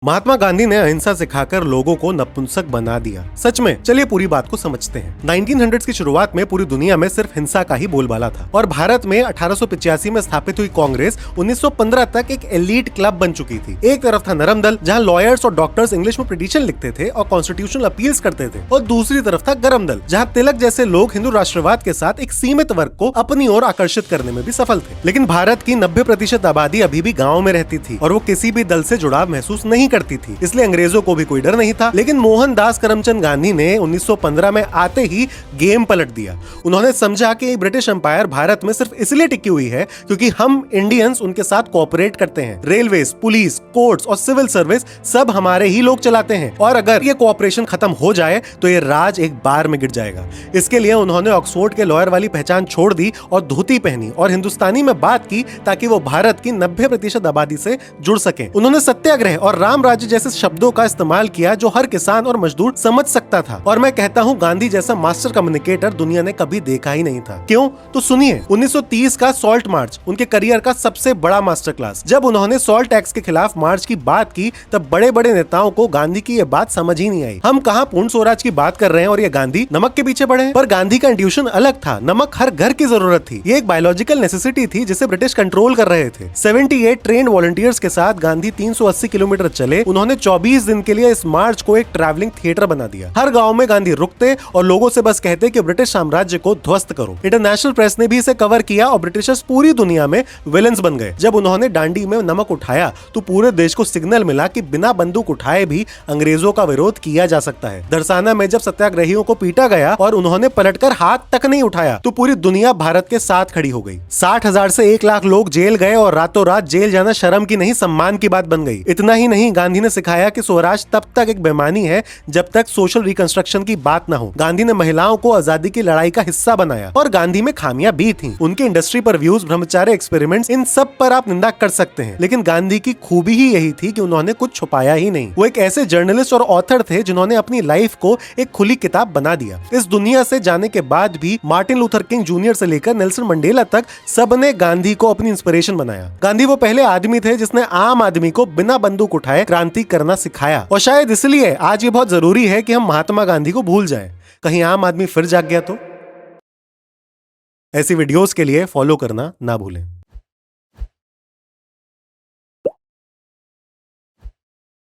महात्मा गांधी ने अहिंसा सिखाकर लोगों को नपुंसक बना दिया। सच में, चलिए पूरी बात को समझते हैं। 1900s की शुरुआत में पूरी दुनिया में सिर्फ हिंसा का ही बोलबाला था और भारत में 1885 में स्थापित हुई कांग्रेस 1915 तक एक एलीट क्लब बन चुकी थी। एक तरफ था नरम दल, जहां लॉयर्स और डॉक्टर्स इंग्लिश में पिटीशन लिखते थे और कॉन्स्टिट्यूशनल अपील्स करते थे, और दूसरी तरफ था गरम दल, जहां तिलक जैसे लोग हिंदू राष्ट्रवाद के साथ एक सीमित वर्ग को अपनी ओर आकर्षित करने में भी सफल थे। लेकिन भारत की 90% आबादी अभी भी गाँव में रहती थी और वो किसी भी दल से जुड़ाव महसूस नहीं करती थी, इसलिए अंग्रेजों को भी कोई डर नहीं था। लेकिन मोहनदास करमचंद गांधी ने 1915 में आते ही गेम पलट दिया। उन्होंने समझा कि ब्रिटिश एम्पायर भारत में सिर्फ इसलिए टिकी हुई है क्योंकि हम इंडियंस उनके साथ कोऑपरेट करते हैं। रेलवेज, पुलिस, कोर्ट्स और सिविल सर्विस सब हमारे ही लोग चलाते हैं, और अगर ये कोऑपरेशन खत्म हो जाए तो ये राज एक बार में गिर जाएगा। इसके लिए उन्होंने ऑक्सफोर्ड के लॉयर वाली पहचान छोड़ दी और धोती पहनी और हिंदुस्तानी में बात की, ताकि वो भारत की 90% आबादी से जुड़ सके। उन्होंने सत्याग्रह और राम राज्य जैसे शब्दों का इस्तेमाल किया जो हर किसान और मजदूर समझ सकता था, और मैं कहता हूँ गांधी जैसा मास्टर कम्युनिकेटर दुनिया ने कभी देखा ही नहीं था। क्यों? तो सुनिए। 1930 का सॉल्ट मार्च उनके करियर का सबसे बड़ा मास्टर क्लास। जब उन्होंने सॉल्ट टैक्स के खिलाफ मार्च की बात की, तब बड़े बड़े नेताओं को गांधी की ये बात समझ ही नहीं आई। हम कहाँ पूर्ण स्वराज की बात कर रहे हैं और ये गांधी नमक के पीछे पड़े हैं। पर गांधी का इंट्यूशन अलग था। नमक हर घर की जरूरत थी। ये एक बायोलॉजिकल नेसेसिटी थी जिसे ब्रिटिश कंट्रोल कर रहे थे। 78 ट्रेन वॉलंटियर्स के साथ गांधी 380 किलोमीटर चले। उन्होंने 24 दिन के लिए इस मार्च को एक ट्रैवलिंग थिएटर बना दिया। हर गांव में गांधी रुकते और लोगों से बस कहते कि ब्रिटिश साम्राज्य को ध्वस्त करो। इंटरनेशनल प्रेस ने भी इसे कवर किया और ब्रिटिशर्स पूरी दुनिया में विलेंस बन गए। जब उन्होंने दांडी में नमक उठाया तो पूरे देश को सिग्नल मिला कि बिना बंदूक उठाए भी अंग्रेजों का विरोध किया जा सकता है। दरसाना में जब सत्याग्रहियों को पीटा गया और उन्होंने पलटकर हाथ तक नहीं उठाया, तो पूरी दुनिया भारत के साथ खड़ी हो गई। 60,000 से 1 लाख लोग जेल गए और रातों रात जेल जाना शर्म की नहीं, सम्मान की बात बन गई। इतना ही नहीं, गांधी ने सिखाया कि स्वराज तब तक एक बेमानी है जब तक सोशल रिकंस्ट्रक्शन की बात ना हो। गांधी ने महिलाओं को आजादी की लड़ाई का हिस्सा बनाया, और गांधी में खामियां भी थीं। उनके इंडस्ट्री पर व्यूज, ब्रह्मचार्य एक्सपेरिमेंट्स, इन सब पर आप निंदा कर सकते हैं, लेकिन गांधी की खूबी ही यही थी कि उन्होंने कुछ छुपाया ही नहीं। वो एक ऐसे जर्नलिस्ट और ऑथर थे जिन्होंने अपनी लाइफ को एक खुली किताब बना दिया। इस दुनिया से जाने के बाद भी मार्टिन लूथर किंग जूनियर से लेकर नेल्सन मंडेला तक सबने गांधी को अपनी इंस्पिरेशन बनाया। गांधी वो पहले आदमी थे जिसने आम आदमी को बिना बंदूक उठाए क्रांति करना सिखाया, और शायद इसलिए आज ये बहुत जरूरी है कि हम महात्मा गांधी को भूल जाएं। कहीं आम आदमी फिर जाग गया तो। ऐसी वीडियोस के लिए फॉलो करना ना भूलें।